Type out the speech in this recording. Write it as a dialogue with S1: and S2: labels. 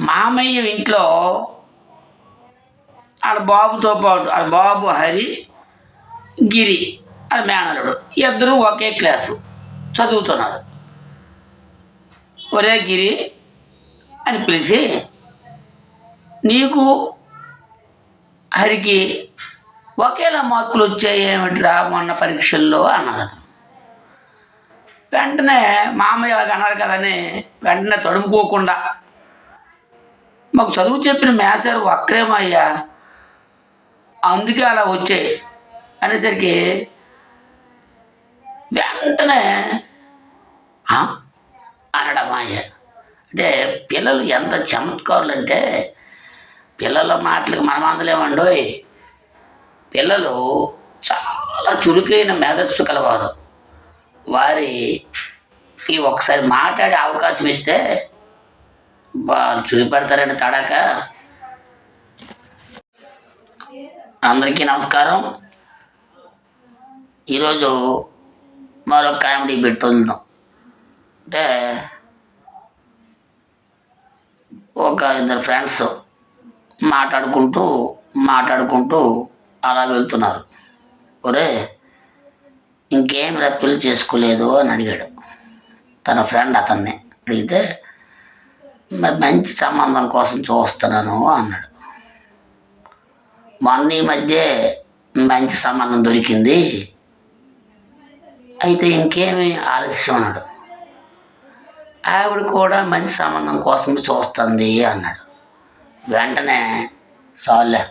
S1: మామయ్య ఇంట్లో వాళ్ళ బాబుతో పాటు వాళ్ళ బాబు హరి, గిరి వాళ్ళ మేనలుడు ఇద్దరు ఒకే క్లాసు చదువుతున్నారు. ఒరే గిరి అని పిలిచి, నీకు హరికి ఒకేలా మార్కులు వచ్చాయి ఏమిట్రా మొన్న పరీక్షల్లో అన్నారు. అతను వెంటనే మామయ్య అలాగ అన్నారు కదని వెంటనే తడుముకోకుండా, మాకు చదువు చెప్పిన మేసారు వక్రేమయ్యా, అందుకే అలా వచ్చాయి అనేసరికి వెంటనే అనడం అయ్య. అంటే పిల్లలు ఎంత చమత్కారులు అంటే, పిల్లల మాటలకు మనం అందలేమండోయ్. పిల్లలు చాలా చురుకైన మేధస్సు కలవారు. వారికి ఒకసారి మాట్లాడే అవకాశం ఇస్తే వాళ్ళు చూపెడతారని తడక. అందరికీ నమస్కారం. ఈరోజు మరో కామెడీ బిట్ వదులుతాం. అంటే ఒక ఇద్దరు ఫ్రెండ్స్ మాట్లాడుకుంటూ అలా వెళ్తున్నారు. ఒరే ఇంకేం పెళ్లి చేసుకోలేదు అని అడిగాడు తన ఫ్రెండ్. అతన్ని అడిగితే మంచి సంబంధం కోసం చూస్తున్నాను అన్నాడు. మొన్న ఈ మధ్య మంచి సంబంధం దొరికింది, అయితే ఇంకేమి ఆలస్యం అన్నాడు. ఆవిడ కూడా మంచి సంబంధం కోసం చూస్తుంది అన్నాడు. వెంటనే చాలులే